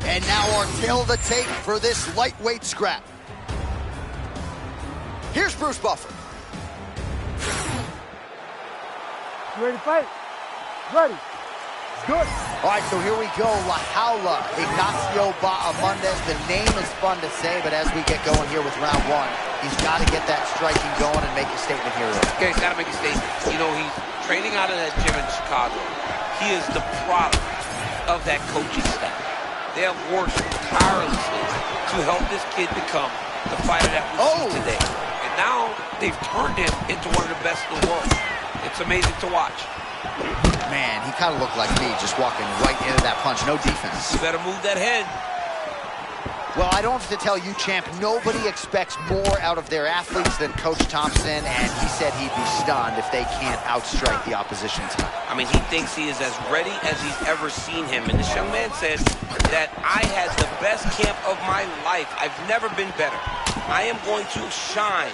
And now our tail of the tape for this lightweight scrap. Here's Bruce Buffer. You ready to fight? Ready. Good. All right, so here we go. La Jaula, Ignacio Bahamondes. The name is fun to say, but as we get going here with round one, he's got to get that striking going and make a statement here. Okay, he's got to make a statement. You know, he's training out of that gym in Chicago. He is the product of that coaching staff. They have worked tirelessly to help this kid become the fighter that we see today. And now they've turned him into one of the best in the world. It's amazing to watch. Man, he kind of looked like me, just walking right into that punch. No defense. You better move that head. Well, I don't have to tell you, champ, nobody expects more out of their athletes than Coach Thompson, and he said he'd be stunned if they can't outstrike the opposition tonight. I mean, he thinks he is as ready as he's ever seen him. And this young man said that I had the best camp of my life. I've never been better. I am going to shine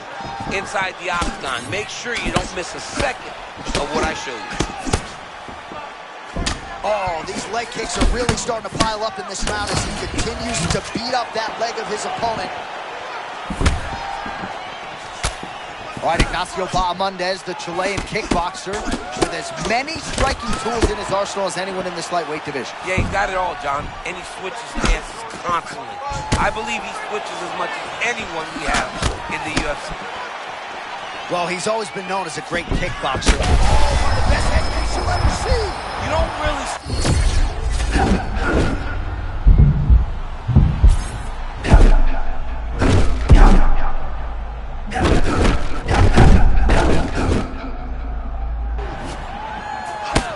inside the octagon. Make sure you don't miss a second of what I show you. Oh, these leg kicks are really starting to pile up in this round as he continues to beat up that leg of his opponent. All right, Ignacio Bahamondes, the Chilean kickboxer, with as many striking tools in his arsenal as anyone in this lightweight division. Yeah, he's got it all, John, and he switches stances constantly. I believe he switches as much as anyone we have in the UFC. Well, he's always been known as a great kickboxer. Oh, one of the best head kicks you'll ever see. You don't really...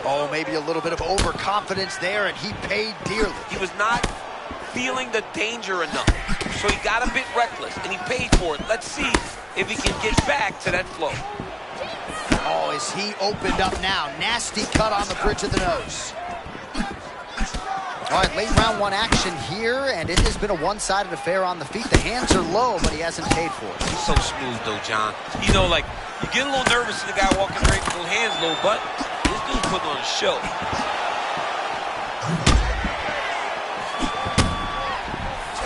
Oh, maybe a little bit of overconfidence there, and he paid dearly. He was not feeling the danger enough, so he got a bit reckless, and he paid for it. Let's see if he can get back to that flow. Oh, is he opened up now? Nasty cut on the bridge of the nose. All right, late round one action here, and it has been a one-sided affair on the feet. The hands are low, but he hasn't paid for it. He's so smooth, though, John. You know, like, you get a little nervous to the guy walking straight with those hands low, but this dude's putting on a show.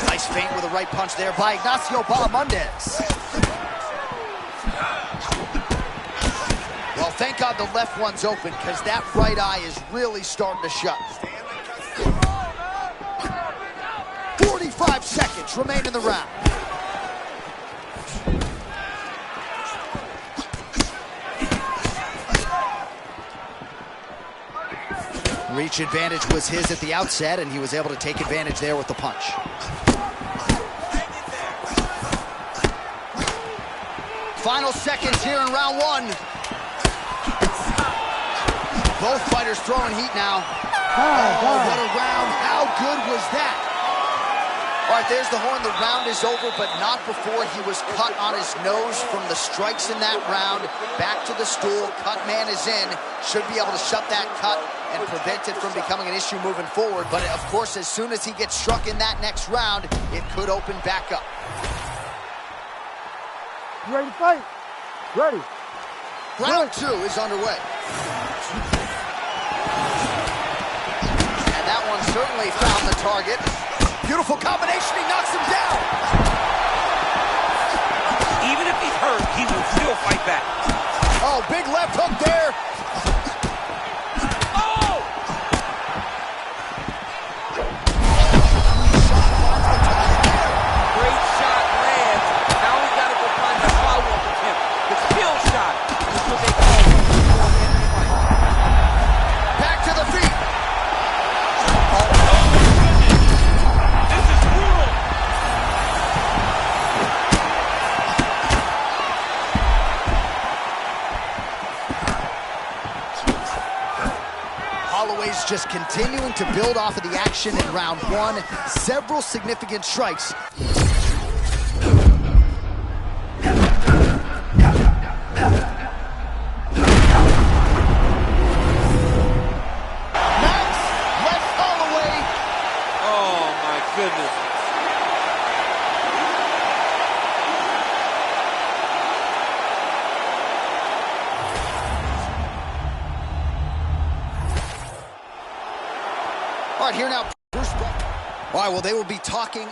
Nice feint with a right punch there by Ignacio Bahamondes. Well, thank God the left one's open, because that right eye is really starting to shut. 45 seconds remain in the round. Reach advantage was his at the outset, and he was able to take advantage there with the punch. Final seconds here in round one. Both fighters throwing heat now. Oh, what a round. How good was that? All right, there's the horn. The round is over, but not before he was cut on his nose from the strikes in that round. Back to the stool. Cut man is in. Should be able to shut that cut and prevent it from becoming an issue moving forward. But, of course, as soon as he gets struck in that next round, it could open back up. You ready to fight? Ready. Round two is underway. And that one certainly found the target. Beautiful combination, he knocks him down. Even if he's hurt, he will still fight back. Oh, big left hook there. Oh! Great shot lands. Now we got to go find that follow-up attempt. The kill shot is what they call it. Back to the feet. Holloway's just continuing to build off of the action in round one. Several significant strikes. Max left Holloway. Oh, my goodness. All right, here now, Bruce Buffer. All right, well, they will be talking.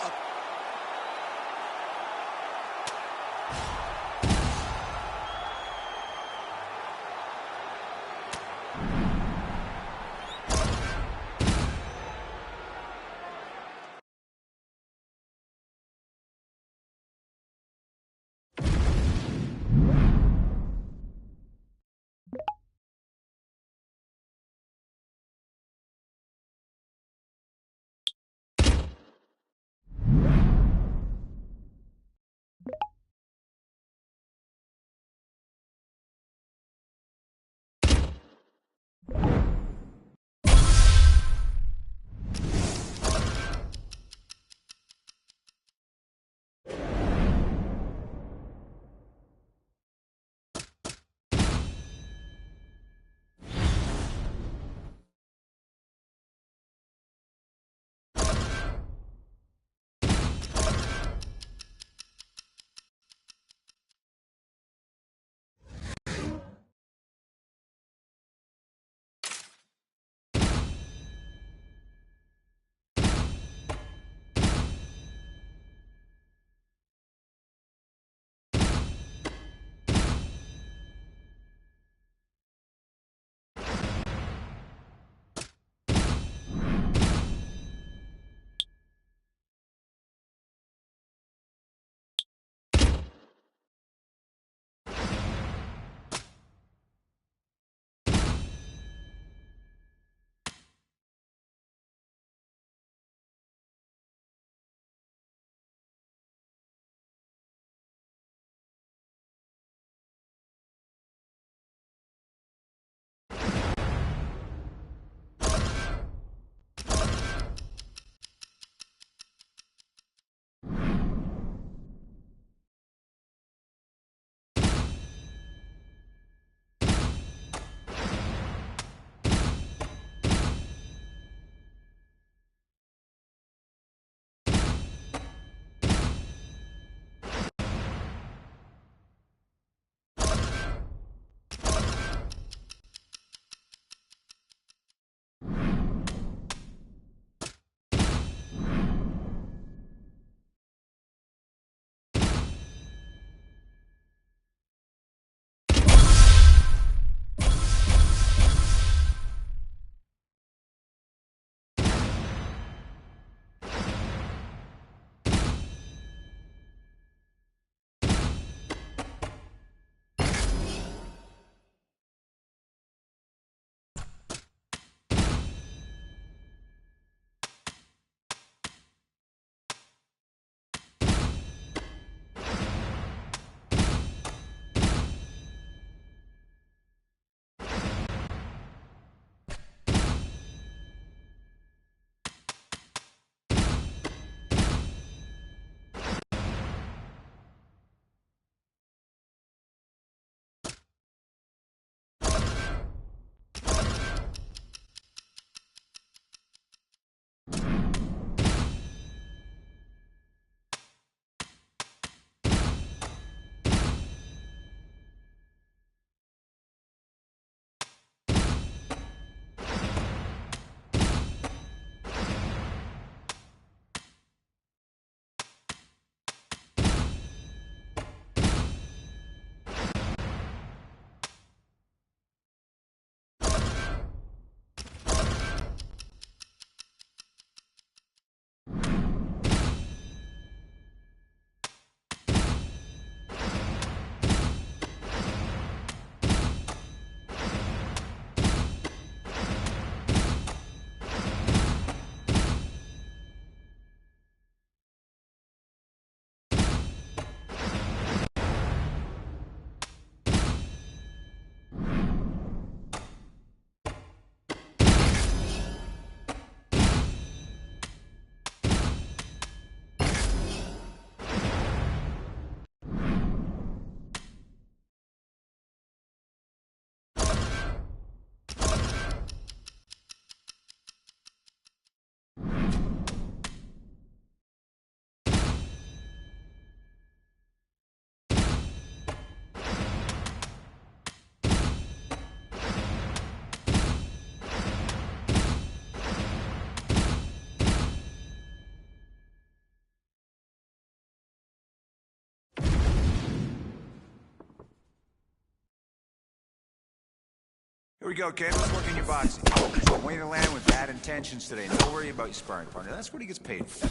Here we go, kid. Let's work on your boxing. I want you to land with bad intentions today. Don't worry about your sparring partner. That's what he gets paid for.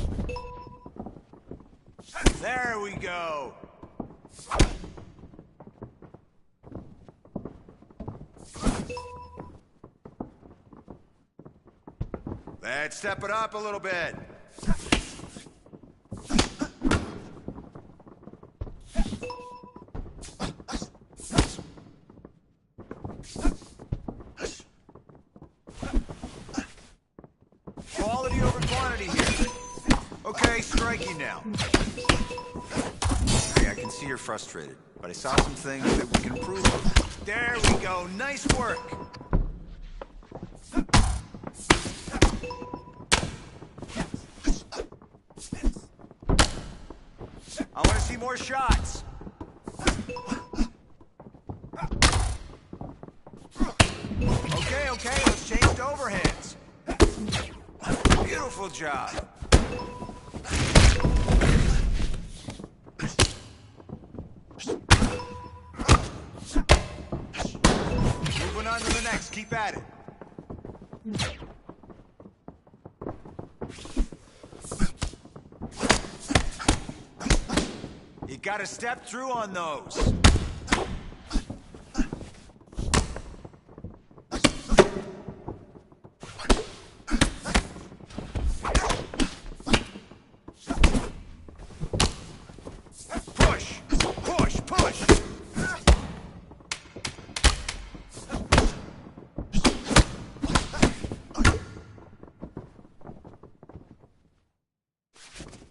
There we go. Let's step it up a little bit. Quality over quantity here. Okay, striking now. Hey, I can see you're frustrated, but I saw some things that we can improve on. There we go. Nice work. I want to see more shots. Okay, let's change to overhands. Beautiful job. Moving on to the next. Keep at it. You gotta step through on those.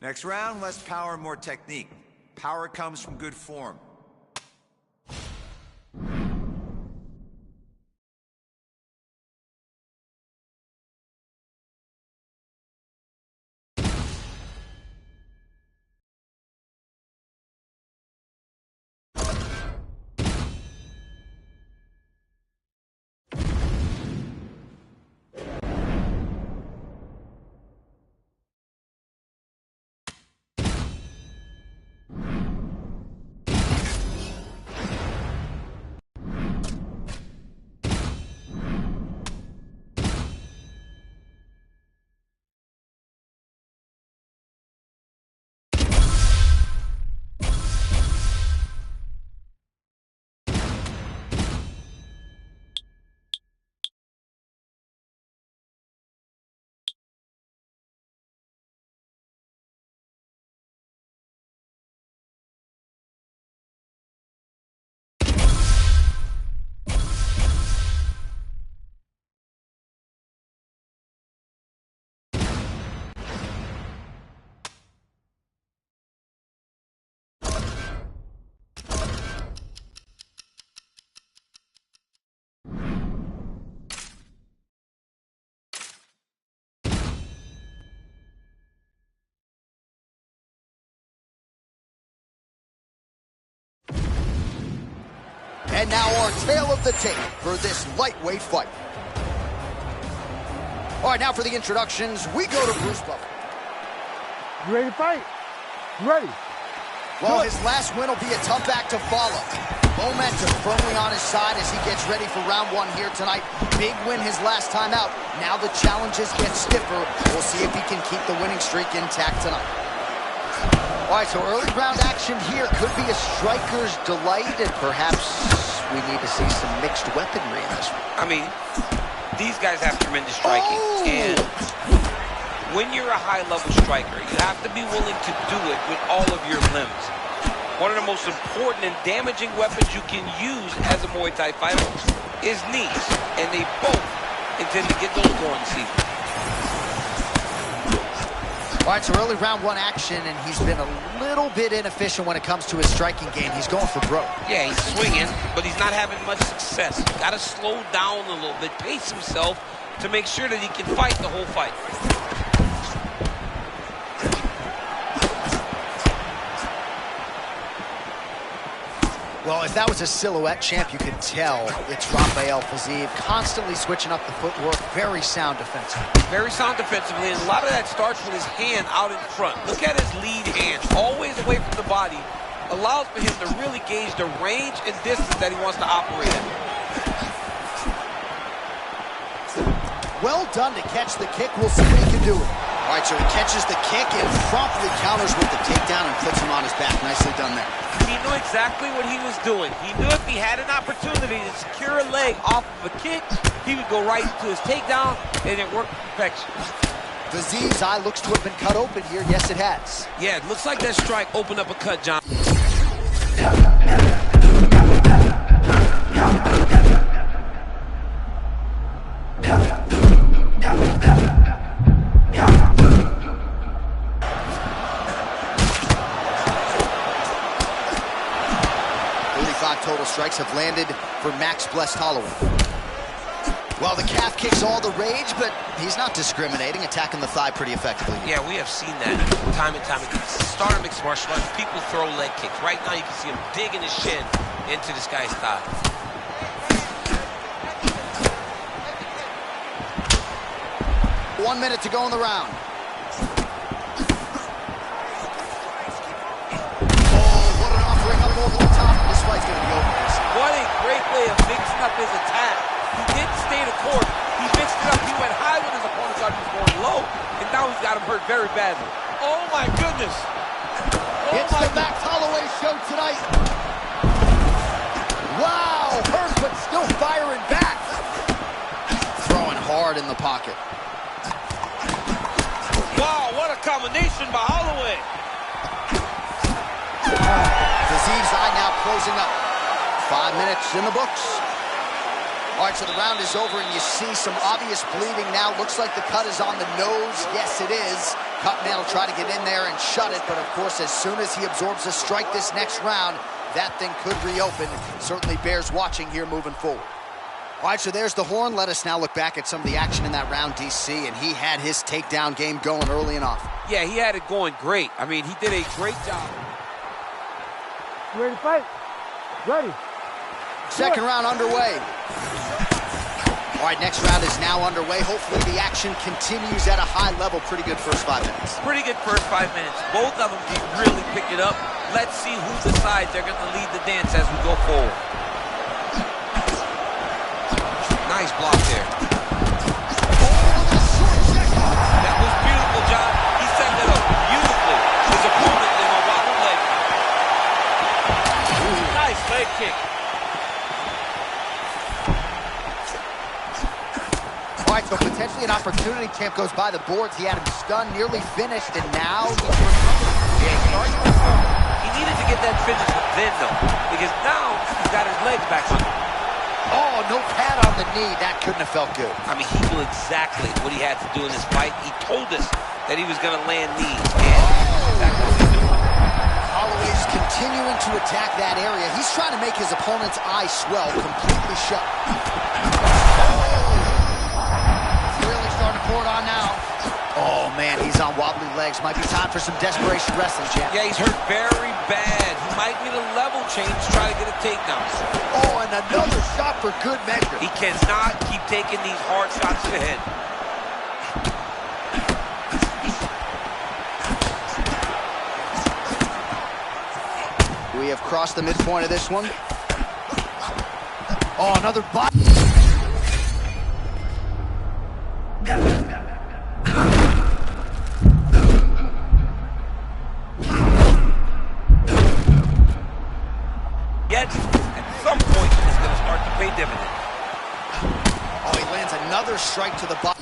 Next round, less power, more technique. Power comes from good form. And now our tale of the tape for this lightweight fight. All right, now for the introductions, we go to Bruce Buffer. You ready to fight? You ready? Well, his last win will be a tough act to follow. Momentum firmly on his side as he gets ready for round one here tonight. Big win his last time out. Now the challenges get stiffer. We'll see if he can keep the winning streak intact tonight. All right, so early round action here could be a striker's delight, and perhaps we need to see some mixed weaponry in this one. I mean, these guys have tremendous striking, and when you're a high-level striker, you have to be willing to do it with all of your limbs. One of the most important and damaging weapons you can use as a Muay Thai fighter is knees, and they both intend to get those going this season. All right, so early round one action, and he's been a little bit inefficient when it comes to his striking game. He's going for broke. Yeah, he's swinging, but he's not having much success. Got to slow down a little bit, pace himself to make sure that he can fight the whole fight. Well, if that was a silhouette champ, you could tell it's Rafael Fiziev, constantly switching up the footwork, very sound defensively. Very sound defensively, and a lot of that starts with his hand out in front. Look at his lead hand, always away from the body, allows for him to really gauge the range and distance that he wants to operate at. Well done to catch the kick. We'll see what he can do. All right, so he catches the kick and promptly counters with the takedown and puts him on his back. Nicely done there. He knew exactly what he was doing. He knew if he had an opportunity to secure a leg off of a kick, he would go right to his takedown, and it worked to perfection. Fizie's eye looks to have been cut open here. Yes, it has. Yeah, it looks like that strike opened up a cut, John. 35 total strikes have landed for Max Blessed Holloway. Well, the calf kick's all the rage, but he's not discriminating, attacking the thigh pretty effectively. Yeah, we have seen that time and time again. Starter mixed martial arts, people throw leg kicks. Right now, you can see him digging his shin into this guy's thigh. One minute to go in the round. Oh, what an offering up over the top. This fight's going to be over. What a great way of mixing up his attack. He didn't stay the court. He mixed it up. He went high when his opponent thought he was going low, and now he's got him hurt very badly. Oh, my goodness. Oh, it's the Max Holloway show tonight. Wow, hurt, but still firing back. Throwing hard in the pocket. Wow, what a combination by Holloway. Fizie's eye now closing up. 5 minutes in the books. All right, so the round is over, and you see some obvious bleeding now. Looks like the cut is on the nose. Yes, it is. Cutman will try to get in there and shut it, but of course, as soon as he absorbs a strike this next round, that thing could reopen. Certainly bears watching here moving forward. All right, so there's the horn. Let us now look back at some of the action in that round, DC, and he had his takedown game going early and often. Yeah, he had it going great. I mean, he did a great job. You ready to fight? Ready. Second round underway. All right, next round is now underway. Hopefully the action continues at a high level. Pretty good first 5 minutes. Pretty good first 5 minutes. Both of them really picked it up. Let's see who decides they're going to lead the dance as we go forward. Nice block there. That was beautiful, John. He set that up beautifully. His opponent in a wobble leg. Nice leg kick. All right, so potentially an opportunity. Champ goes by the boards. He had him stunned, nearly finished, and now he's recovering. He needed to get that finish then, though, because now he's got his legs back on. Oh, no pad on the knee. That couldn't have felt good. I mean, he knew exactly what he had to do in this fight. He told us that he was going to land knees, and exactly what he's doing. Holloway's continuing to attack that area. He's trying to make his opponent's eye swell completely shut. Pour it on now. Oh, man, he's on wobbly legs. Might be time for some desperation wrestling, champ. Yeah, he's hurt very bad. He might need a level change to try to get a takedown. Oh, and another shot for good measure. He cannot keep taking these hard shots to the head. We have crossed the midpoint of this one. Oh, another body. Yet, at some point, it's going to start to pay dividends. Oh, he lands another strike to the body.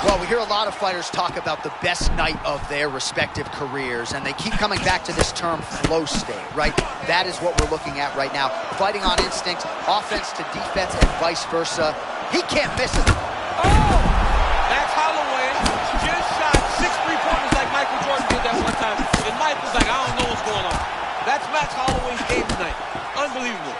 Well, we hear a lot of fighters talk about the best night of their respective careers, and they keep coming back to this term flow state, right? That is what we're looking at right now. Fighting on instinct, offense to defense, and vice versa. He can't miss it. Oh! Max Holloway just shot 6 3-pointers like Michael Jordan did that one time, and Michael's like, I don't know what's going on. That's Max Holloway's game tonight. Unbelievable.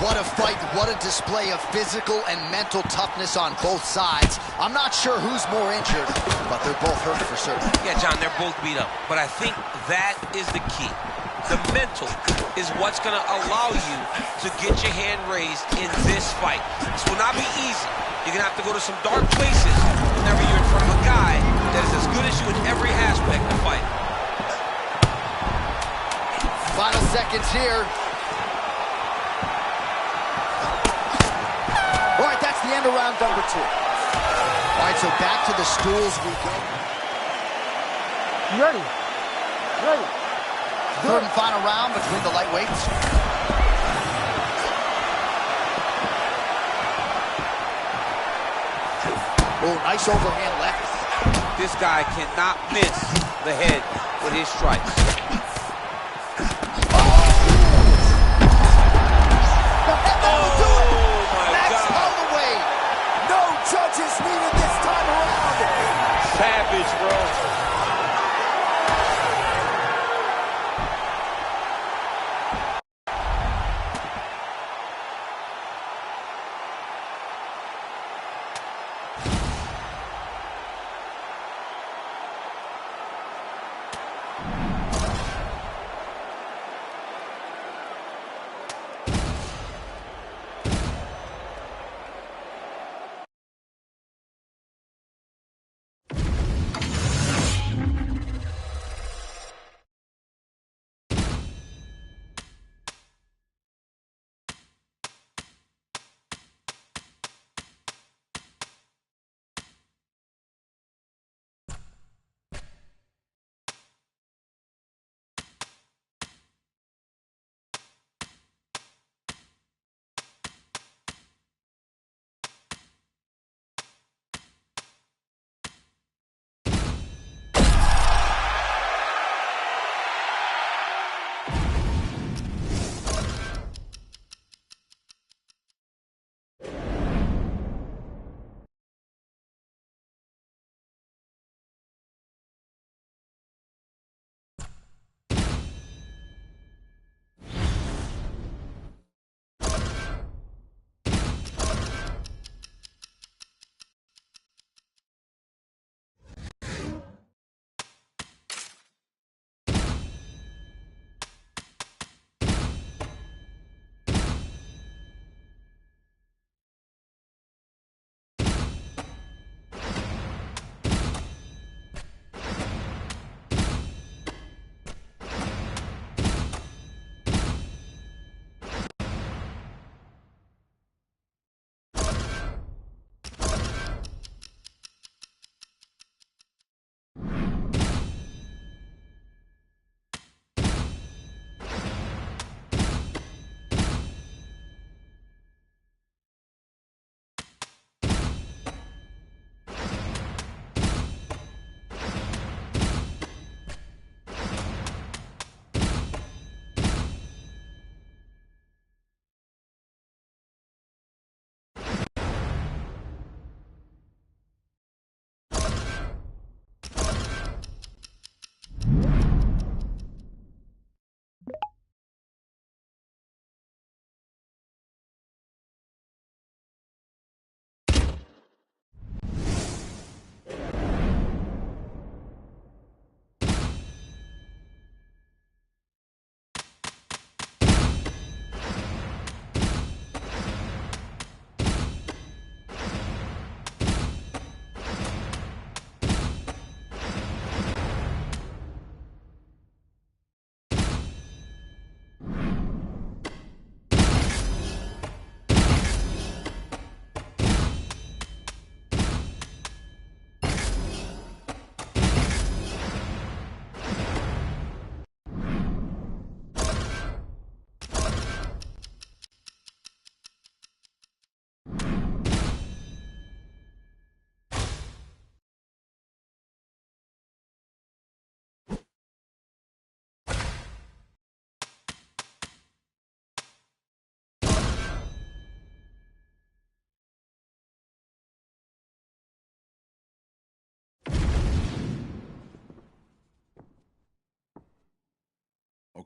What a fight, what a display of physical and mental toughness on both sides. I'm not sure who's more injured, but they're both hurt for certain. Yeah, John, they're both beat up, but I think that is the key. The mental is what's going to allow you to get your hand raised in this fight. This will not be easy. You're going to have to go to some dark places, whenever you're in front of a guy that is as good as you in every aspect of fighting. Final seconds here. All right, that's the end of round number 2. All right, so back to the stools we go. Ready. Ready. Third and final round between the lightweights. Oh, nice overhand left. This guy cannot miss the head with his strikes. Judges needed this time around. Savage, bro.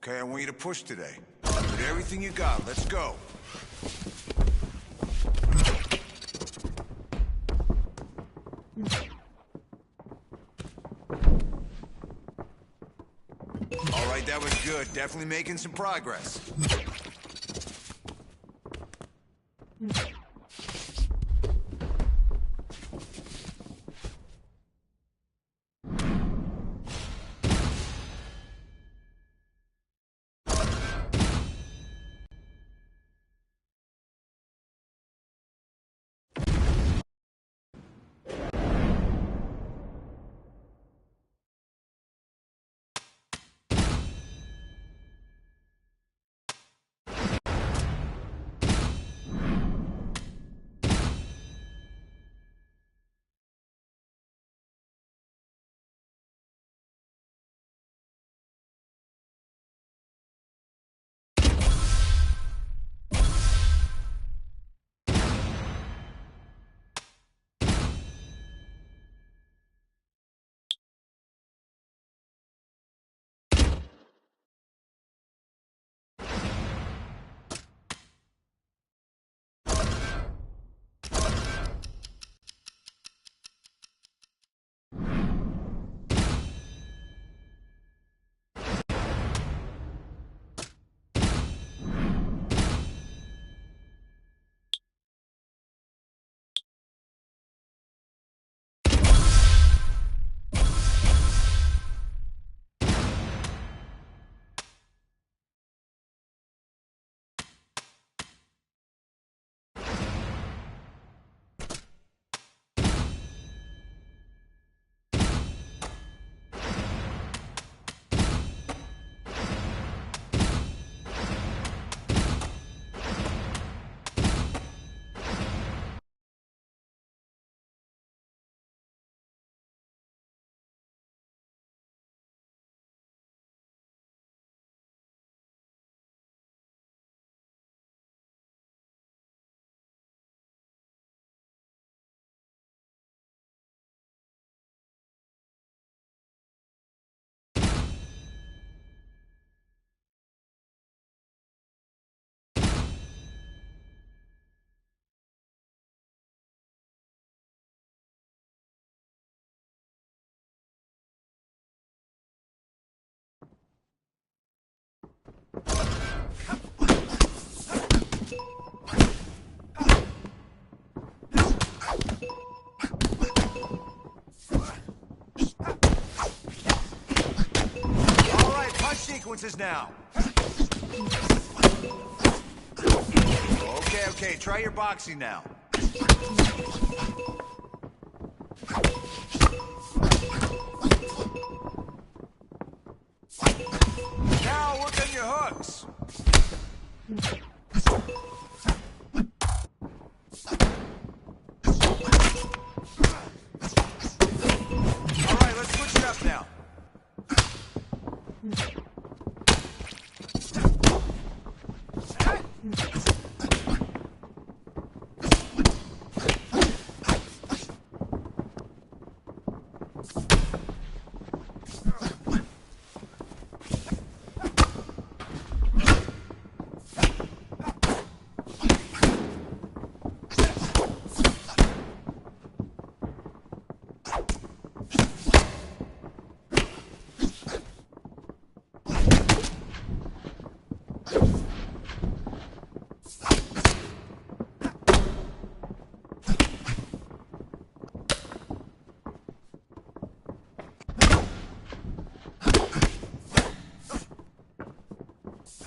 Okay, I want you to push today. Give it everything you got. Let's go. All right, that was good. Definitely making some progress. Misses now. Okay, try your boxing now. Now work on your hooks. All right, let's switch it up now.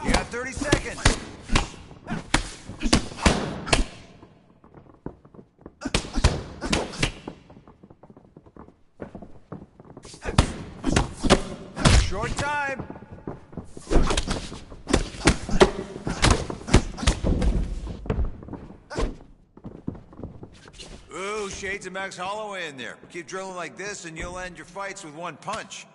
You got 30 seconds. Short time. Ooh, shades of Max Holloway in there. Keep drilling like this and you'll end your fights with one punch.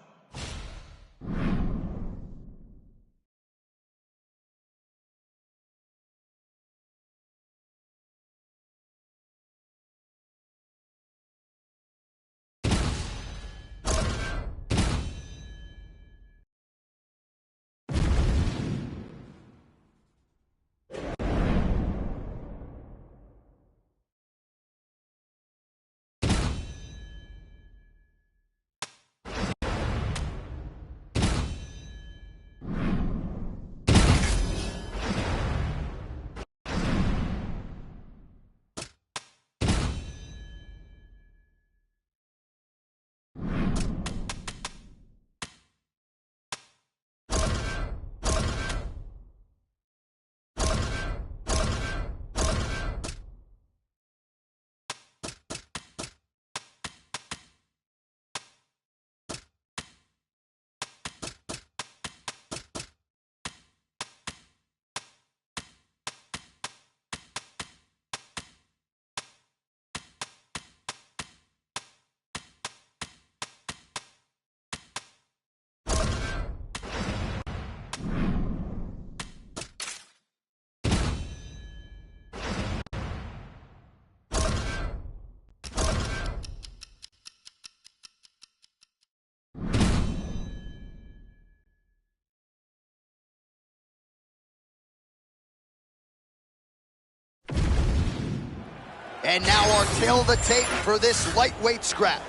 And now our tail of the tape for this lightweight scrap.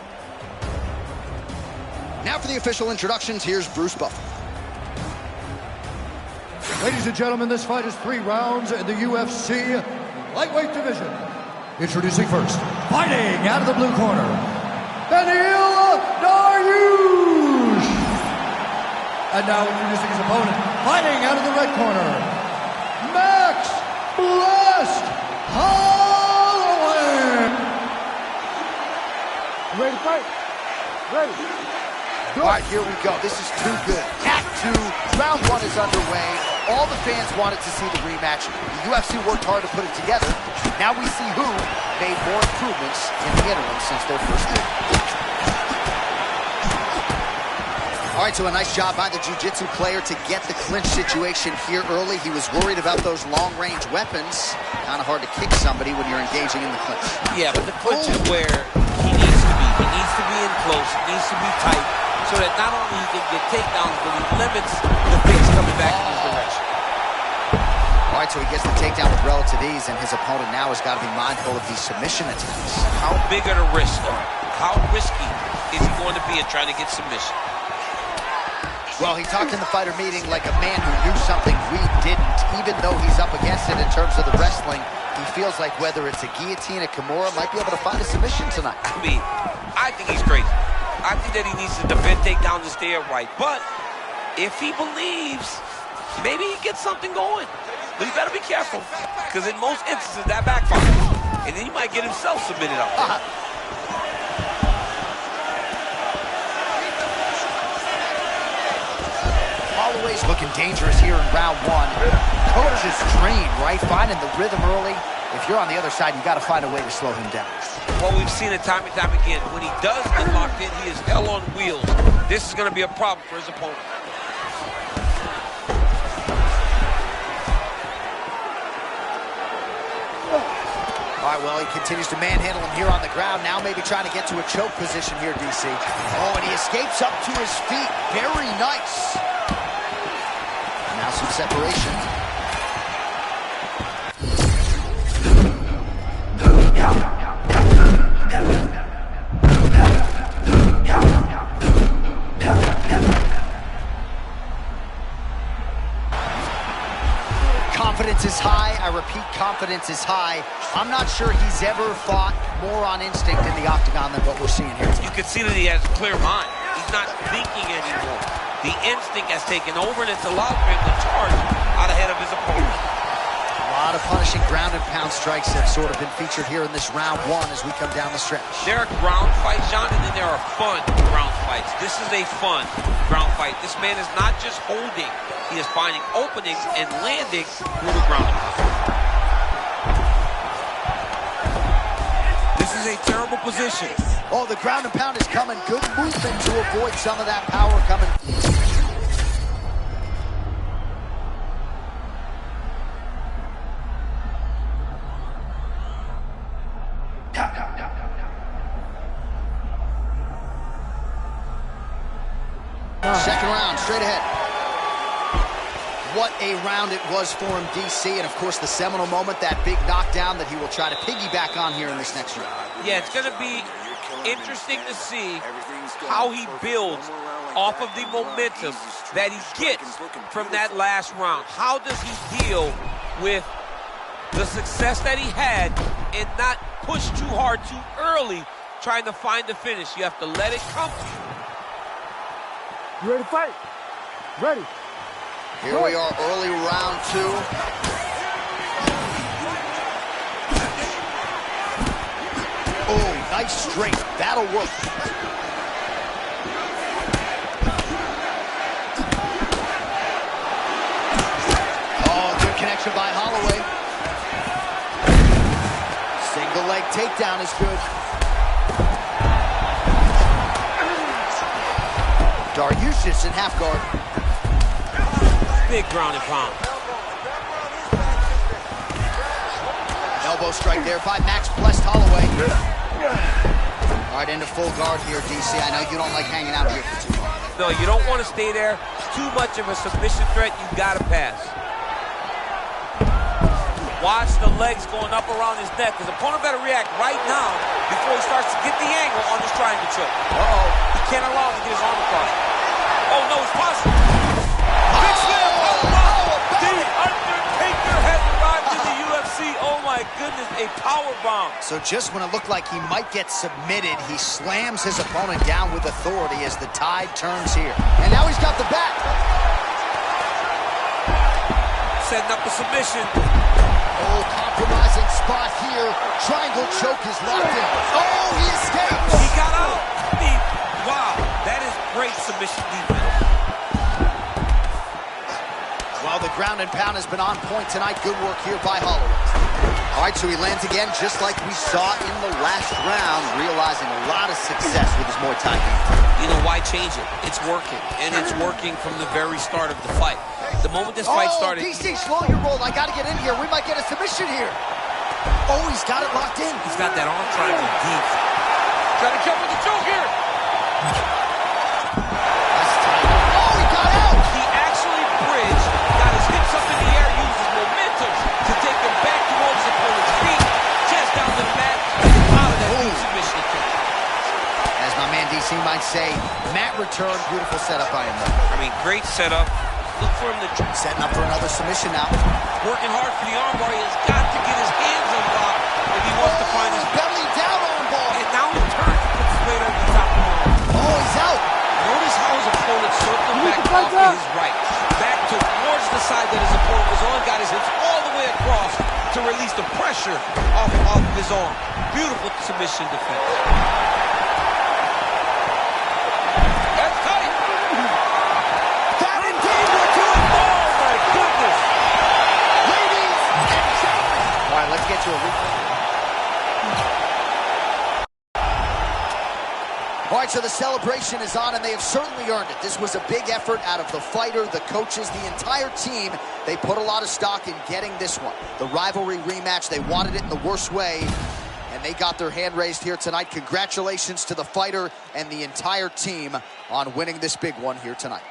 Now for the official introductions, here's Bruce Buffer. Ladies and gentlemen, this fight is 3 rounds in the UFC lightweight division. Introducing first, fighting out of the blue corner, Daniil Dariush. And now introducing his opponent, fighting out of the red corner, Max Blast Holloway. Ready to fight? Ready. All right, here we go. This is too good. Act 2, round 1 is underway. All the fans wanted to see the rematch. The UFC worked hard to put it together. Now we see who made more improvements in the interim since their first meeting. All right, so a nice job by the jiu-jitsu player to get the clinch situation here early. He was worried about those long-range weapons. Kind of hard to kick somebody when you're engaging in the clinch. Yeah, but the clinch is where he needs to be. He needs to be in close. He needs to be tight so that not only he can get takedowns, but he limits the things coming back in his direction. All right, so he gets the takedown with relative ease, and his opponent now has got to be mindful of these submission attempts. How big are the risks, though? How risky is he going to be at trying to get submission? Well, he talked in the fighter meeting like a man who knew something we didn't. Even though he's up against it in terms of the wrestling, he feels like whether it's a guillotine, a Kimura, might be able to find a submission tonight. I think he's crazy. I think that he needs to defend takedowns and stay upright. But If he believes, maybe he gets something going. But you better be careful, because in most instances, that backfires. And then he might get himself submitted up there. Holloway's looking dangerous here in round one. Coach is trained, right? Finding the rhythm early. If you're on the other side, you got to find a way to slow him down. Well, we've seen it time and time again. When he does get locked in, he is hell on wheels. This is going to be a problem for his opponent. All right, well, he continues to manhandle him here on the ground. Now maybe trying to get to a choke position here, DC. Oh, and he escapes up to his feet. Very nice. Now some separation. Confidence is high. I repeat, confidence is high. I'm not sure he's ever fought more on instinct in the octagon than what we're seeing here. You can see that he has a clear mind. He's not thinking anymore. The instinct has taken over, and it's allowed for him to charge out ahead of his opponent. A lot of punishing ground and pound strikes have sort of been featured here in this round one as we come down the stretch. There are ground fights, John, and then there are fun ground fights. This is a fun ground fight. This man is not just holding. He is finding openings and landing through the ground. This is a terrible position. Oh, the ground and pound is coming. Good movement to avoid some of that power coming. Second round, straight ahead. What a round it was for him, DC, and of course the seminal moment, that big knockdown that he will try to piggyback on here in this next round. Yeah, it's going to be interesting to see how he builds off of the momentum that he gets from that last round. How does he deal with the success that he had and not push too hard too early trying to find the finish? You have to let it come. You ready to fight? Ready. Here we are, early round two. Oh, nice straight. That'll work. Oh, good connection by Holloway. Single leg takedown is good. Dariush's in half guard. Big ground and pound. Elbow strike there by Max blessed Holloway. All right, into full guard here, DC. I know you don't like hanging out here for too long. No, you don't want to stay there. Too much of a submission threat. You got to pass. Watch the legs going up around his neck. His opponent better react right now before he starts to get the angle on this triangle choke. Uh-oh. He can't allow him to get his arm across. Oh, no, it's possible. Big slam. The Undertaker has arrived in the UFC. Oh, my goodness, a power bomb. So just when it looked like he might get submitted, he slams his opponent down with authority as the tide turns here. And now he's got the back. Setting up the submission. Oh, compromising spot here. Triangle choke is locked in. Oh, he escapes. He got out. Wow, that is great submission defense. Well, the ground and pound has been on point tonight. Good work here by Holloway. All right, so he lands again just like we saw in the last round, realizing a lot of success with his Muay Thai game. You know, why change it? It's working, and it's working from the very start of the fight. The moment this fight started... DC, slow your roll. I got to get in here. We might get a submission here. Oh, he's got it locked in. He's got that arm triangle deep. Trying to jump with the choke here. That's tight. Oh, he got out. He actually bridged, got his hips up in the air, used his momentum to take him back towards his opponent's feet, chest down to the mat, out of that deep submission attempt. As my man DC might say, mat return, beautiful setup by him though. I mean, great setup. Look for him to... Setting up for another submission now. Working hard for the armbar. He has got to get his hands unlocked if he wants to find his... Belly down armbar. And now he turns to put his weight over the top of the arm. Oh, he's out. Notice how his opponent circled back off the his right. Back towards the side that his opponent was on, got his hips all the way across to release the pressure off of his arm. Beautiful submission defense. That's tight. That indeed will do it. Oh, my goodness. Ladies and gentlemen. All right, let's get to a replay. All right, so the celebration is on, and they have certainly earned it. This was a big effort out of the fighter, the coaches, the entire team. They put a lot of stock in getting this one. The rivalry rematch, they wanted it in the worst way, and they got their hand raised here tonight. Congratulations to the fighter and the entire team on winning this big one here tonight.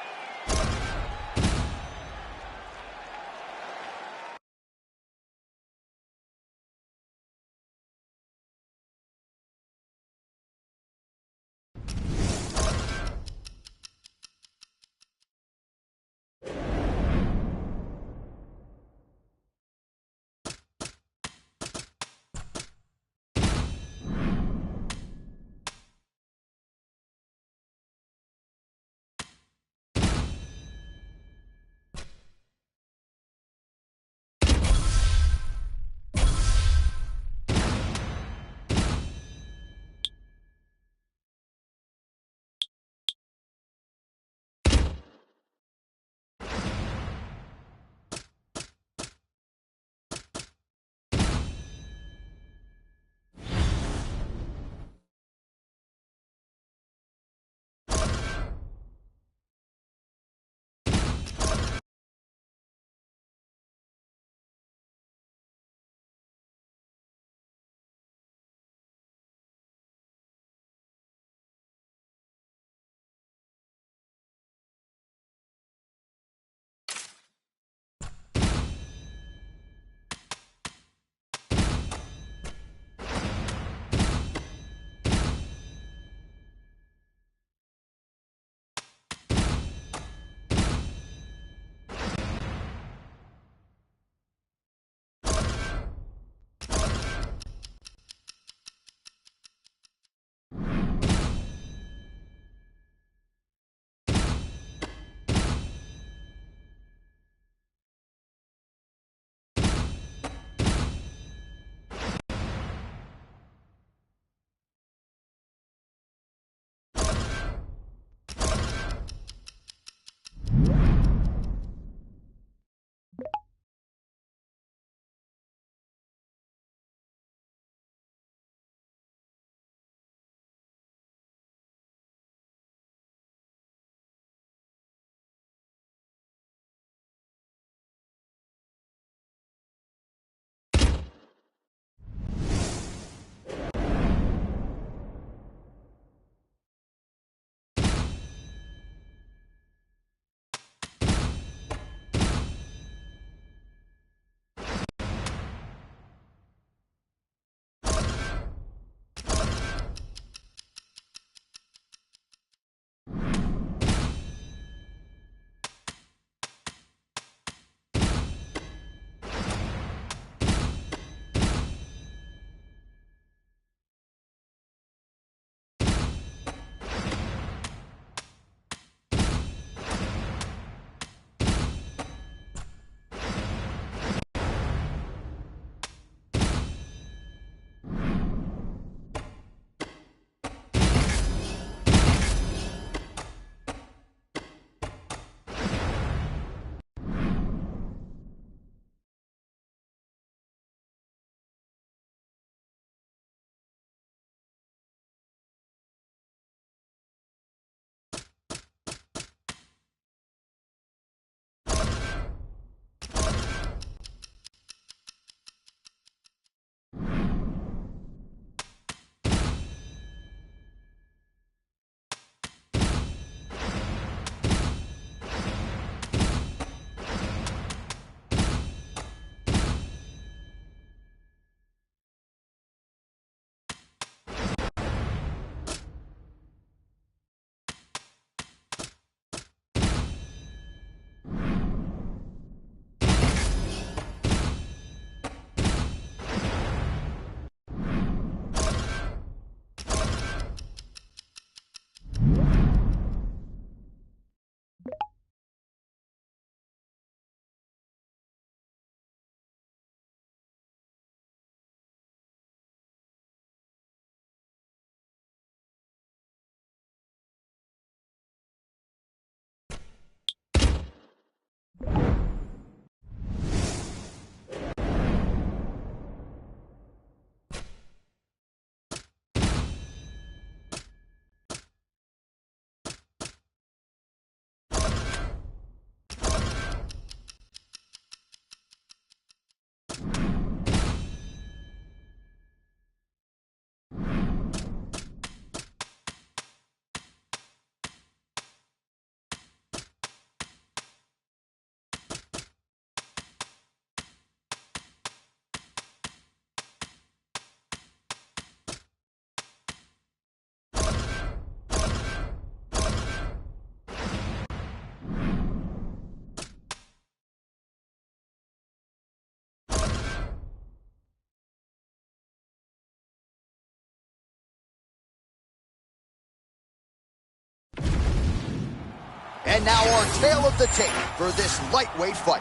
And now our tale of the tape for this lightweight fight.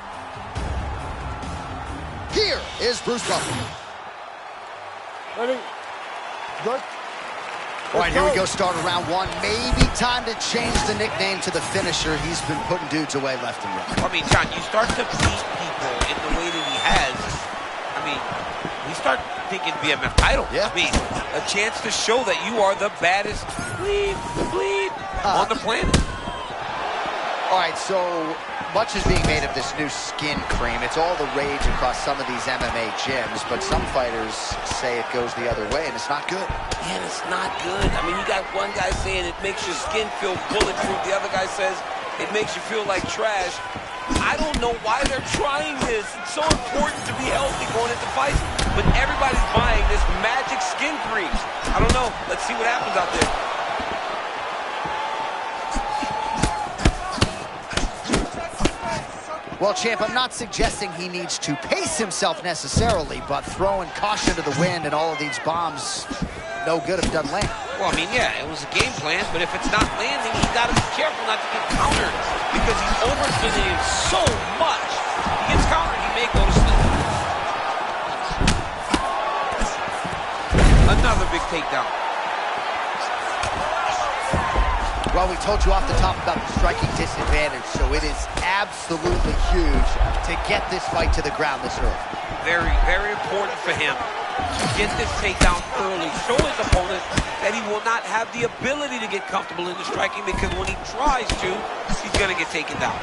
Here is Bruce Buffer. Ready? Good. All right, here we go, start of round one. Maybe time to change the nickname to the finisher. He's been putting dudes away left and right. I mean, John, you start to beat people in the way that he has. I mean, we start thinking BMF title. Yeah. I mean, a chance to show that you are the baddest bleed on the planet. All right, so much is being made of this new skin cream. It's all the rage across some of these MMA gyms, but some fighters say it goes the other way, and it's not good. Man, it's not good. I mean, you got one guy saying it makes your skin feel bulletproof. The other guy says it makes you feel like trash. I don't know why they're trying this. It's so important to be healthy going into fights, but everybody's buying this magic skin cream. I don't know. Let's see what happens out there. Well, champ, I'm not suggesting he needs to pace himself necessarily, but throwing caution to the wind and all of these bombs, no good if it doesn't land. Well, I mean, yeah, it was a game plan, but if it's not landing, he's got to be careful not to get countered because he's overextending him so much. He gets countered, he may go to sleep. Another big takedown. Well, we told you off the top about the striking disadvantage, so it is absolutely huge to get this fight to the ground this early. Very, very important for him to get this takedown early. Show his opponent that he will not have the ability to get comfortable in the striking because when he tries to, he's going to get taken down.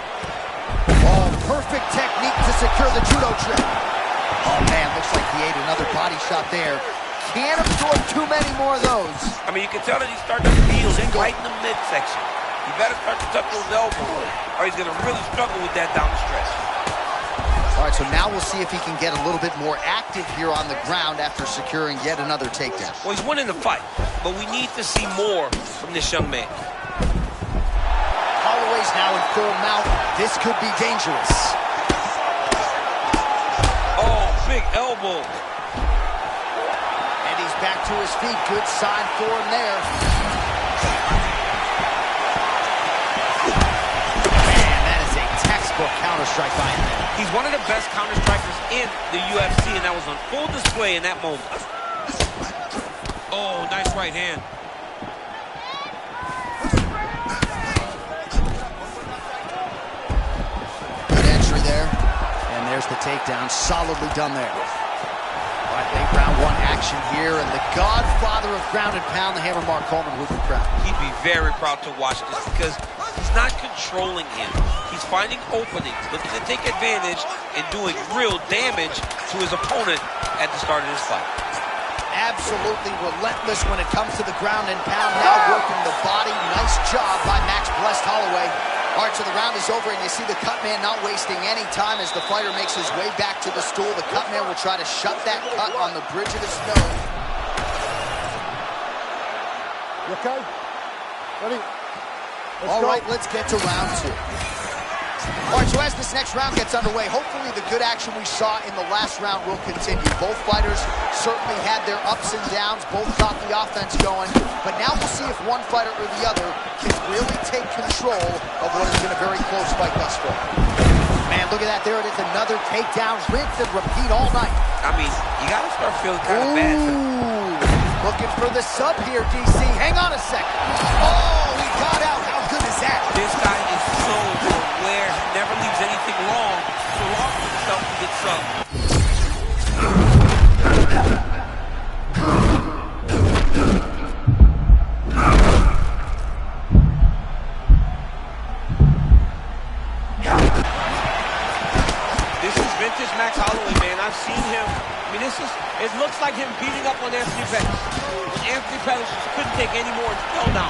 Oh, perfect technique to secure the judo trip. Oh, man, looks like he ate another body shot there. Can't absorb too many more of those. I mean, you can tell that he's starting to feel right in the midsection. You better start to tuck those elbows, or he's going to really struggle with that down the stretch. All right, so now we'll see if he can get a little bit more active here on the ground after securing yet another takedown. Well, he's winning the fight, but we need to see more from this young man. Holloway's now in full mount. This could be dangerous. Oh, big elbow. Back to his feet. Good sign for him there. Man, that is a textbook counter-strike by him. He's one of the best counter-strikers in the UFC, and that was on full display in that moment. Oh, nice right hand. Good entry there. And there's the takedown. Solidly done there. Late round one action here, and the godfather of ground and pound, the Hammer Mark Coleman, would be proud. He'd be very proud to watch this because he's not controlling him. He's finding openings, looking to take advantage and doing real damage to his opponent at the start of this fight. Absolutely relentless when it comes to the ground and pound, now working the body. Nice job by Max Blessed Holloway. All right, so the round is over, and you see the cut man not wasting any time as the fighter makes his way back to the stool. The cut man will try to shut that cut on the bridge of his nose. You okay? Ready? All right, let's get to round two. All right, so as this next round gets underway, hopefully the good action we saw in the last round will continue. Both fighters certainly had their ups and downs, both got the offense going, but now we'll see if one fighter or the other can really take control of what has been a very close fight thus far. Man, look at that. There it is, another takedown, rinse and repeat all night. I mean, you got to start feeling kind of bad. Looking for the sub here, DC. Hang on a second. Oh, he got out. How good is that? This guy is so aware. He never leaves anything long to allow himself to get subbed. This is vintage Max Holloway, man. I've seen him. I mean, it looks like him beating up on Anthony Pettis. Anthony Pettis couldn't take any more and fell down.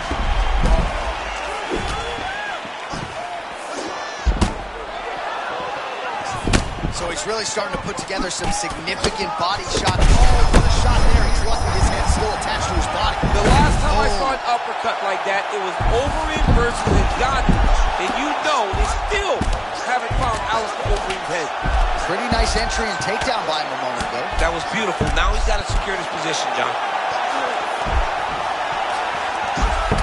So he's really starting to put together some significant body shots. Oh, what a shot there. He's lucky his head's still attached to his body. The last time I saw an uppercut like that, it was Overeem versus Ngannou. And you know they still haven't found Alistair Overeem's head. Pretty nice entry and takedown by him a moment ago. That was beautiful. Now he's got to secure this position, John.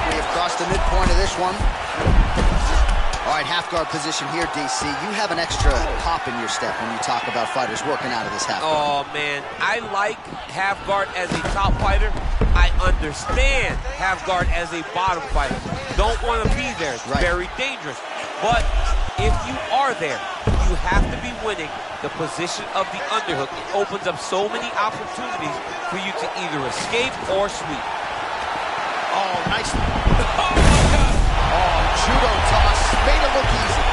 We have crossed the midpoint of this one. All right, half guard position here, DC. You have an extra pop in your step when you talk about fighters working out of this half guard. Oh, man. I like half guard as a top fighter. I understand half guard as a bottom fighter. Don't want to be there. It's very dangerous. But if you are there, you have to be winning the position of the underhook. It opens up so many opportunities for you to either escape or sweep. Oh, nice. Oh, judo toss. Made it look easy.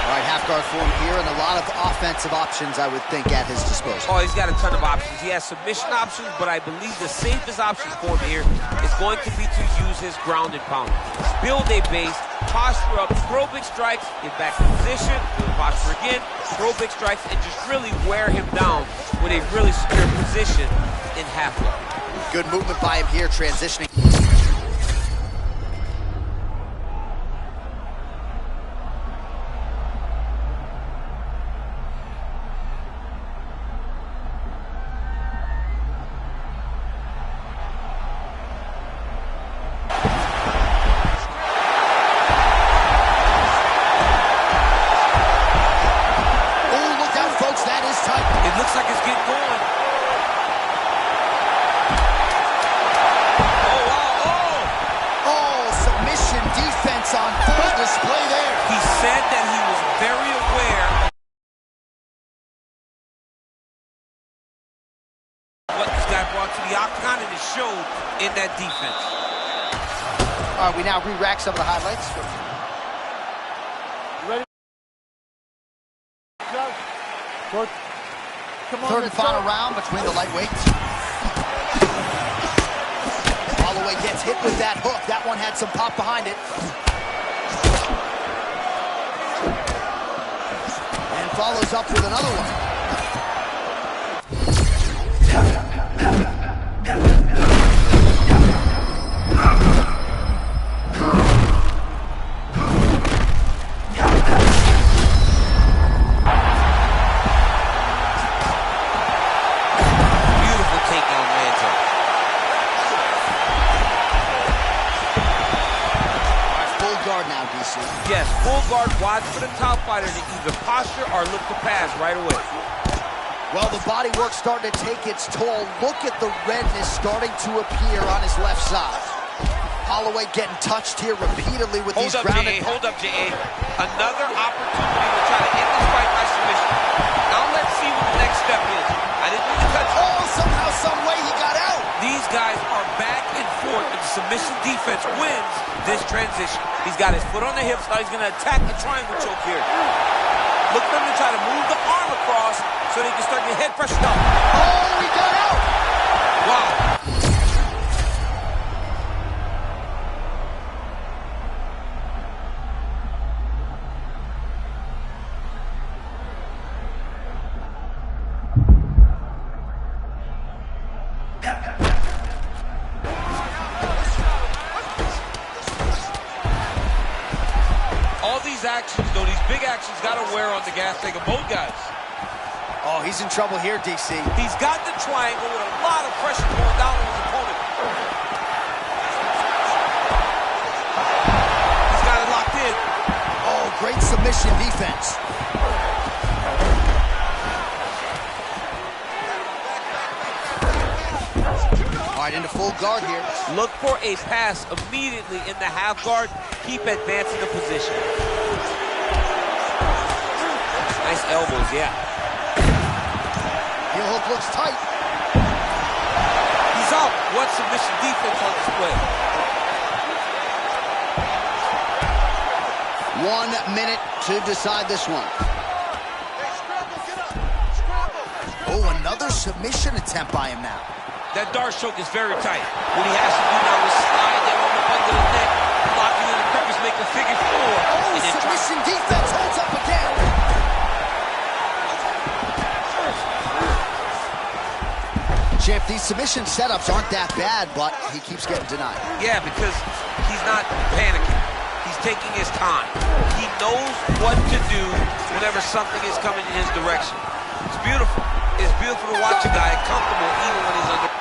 All right, half guard form here, and a lot of offensive options, I would think, at his disposal. Oh, he's got a ton of options. He has submission options, but I believe the safest option for him here is going to be to use his ground and pound. Build a base, posture up, throw big strikes, get back in position, build posture again, throw big strikes, and just really wear him down with a really secure position in half guard. Good movement by him here, transitioning. On full display there. He said that he was very aware of what this guy brought to the octagon, and it showed in that defense. All right, we now re-rack some of the highlights. Ready? Go. Come on, Third and final round between the lightweights. Holloway gets hit with that hook. That one had some pop behind it. Follows up with another one. Beautiful takedown, Manzo. All right, full guard now, DC. Yes, full guard. Watch for the top fighter to either posture or look to pass right away. Well, the body work's starting to take its toll. Look at the redness starting to appear on his left side. Holloway getting touched here repeatedly with these grounded... Hold up, J.A. Another opportunity to try to end this fight by submission. Now let's see what the next step is. I didn't mean to touch... Oh, somehow, some way he got out. These guys are back and forth, and the submission defense wins this transition. He's got his foot on the hips. Now he's going to attack the triangle choke here. Look for him to try to move the arm across so they can start to head pressure down. Oh, he got out. Wow. Actions, though, these big actions got to wear on the gas tank of both guys. Oh, he's in trouble here, DC. He's got the triangle with a lot of pressure going down on his opponent. He's got it locked in. Oh, great submission defense. All right, into full guard here. Look for a pass immediately in the half guard. Keep advancing the position. Nice elbows, yeah. Heel hook looks tight. He's out. What submission defense on display? 1 minute to decide this one. Oh, another submission attempt by him now. That Dart choke is very tight. What he has to do now is slide that arm up under the neck, locking in the crevice, make a figure four. Oh, submission defense holds up again. Champ, these submission setups aren't that bad, but he keeps getting denied. Yeah, because he's not panicking. He's taking his time. He knows what to do whenever something is coming in his direction. It's beautiful. It's beautiful to watch a guy comfortable even when he's under.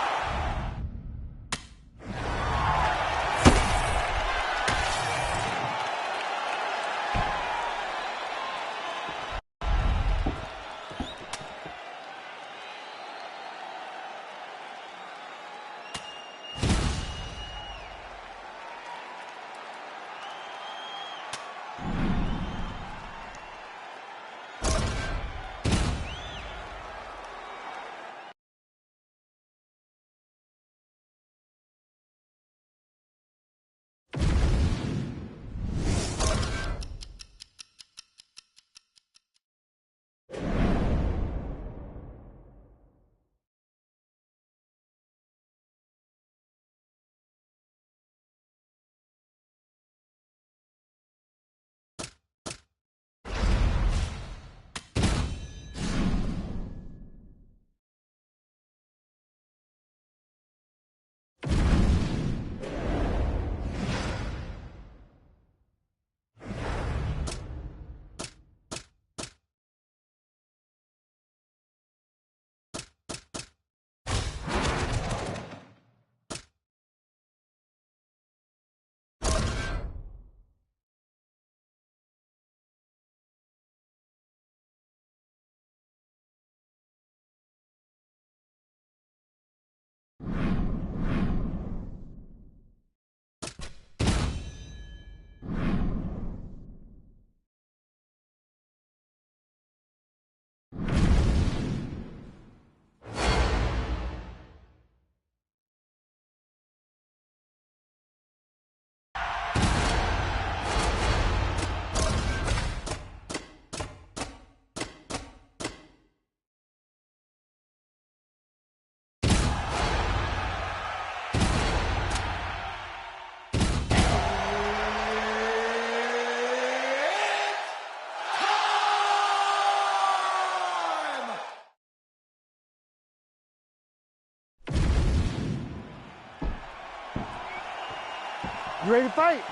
You ready to fight?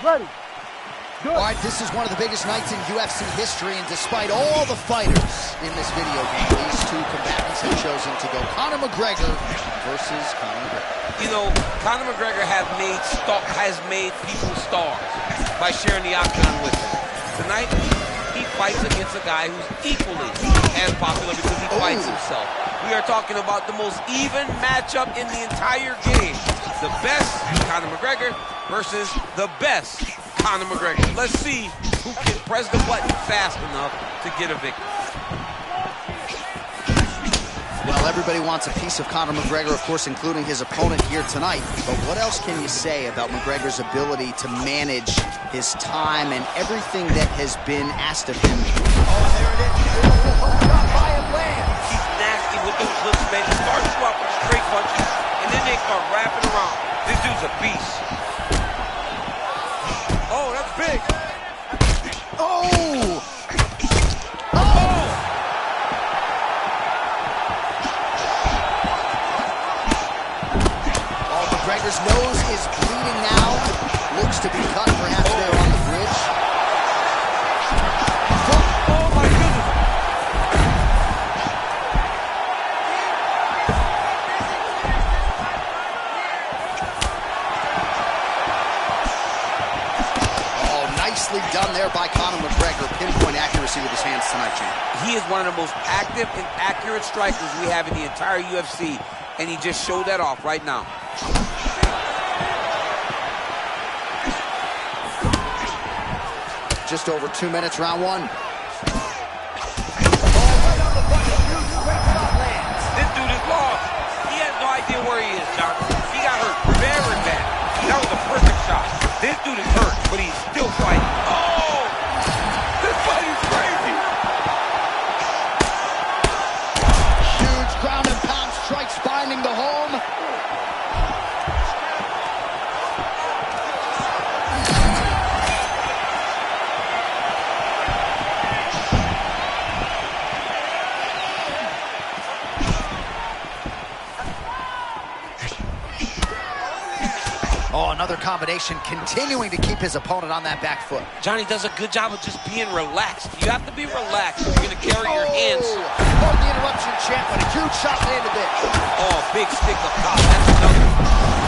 Ready. Good. All right, this is one of the biggest nights in UFC history, and despite all the fighters in this video game, these two combatants have chosen to go Conor McGregor versus Conor McGregor. You know, Conor McGregor has made people stars by sharing the octagon with them. Tonight, he fights against a guy who's equally as popular because he fights himself. We are talking about the most even matchup in the entire game. The best Conor McGregor versus the best Conor McGregor. Let's see who can press the button fast enough to get a victory. Well, everybody wants a piece of Conor McGregor, of course, including his opponent here tonight. But what else can you say about McGregor's ability to manage his time and everything that has been asked of him? Oh, there it is. Shot by him lands. He's nasty with those hooks, man. He starts you out with straight punches, and then they start wrapping around. This dude's a beast. Oh, that's big. Oh! McGregor's nose is bleeding now. Looks to be cut, perhaps there on the bridge. Oh my goodness! Oh, nicely done there by Conor McGregor. Pinpoint accuracy with his hands tonight, champ. He is one of the most active and accurate strikers we have in the entire UFC, and he just showed that off right now. Just over 2 minutes, round one. This dude is lost. He has no idea where he is, John. He got hurt very bad. That was a perfect shot. This dude is hurt, but he's still fighting. Oh! This fight is crazy! Huge ground and pound strikes finding the home. Oh, another combination, continuing to keep his opponent on that back foot. Johnny does a good job of just being relaxed. You have to be relaxed if you're going to carry your hands. Pardon the interruption, champ, but a huge shot landed there. Oh, big stick up top. That's another.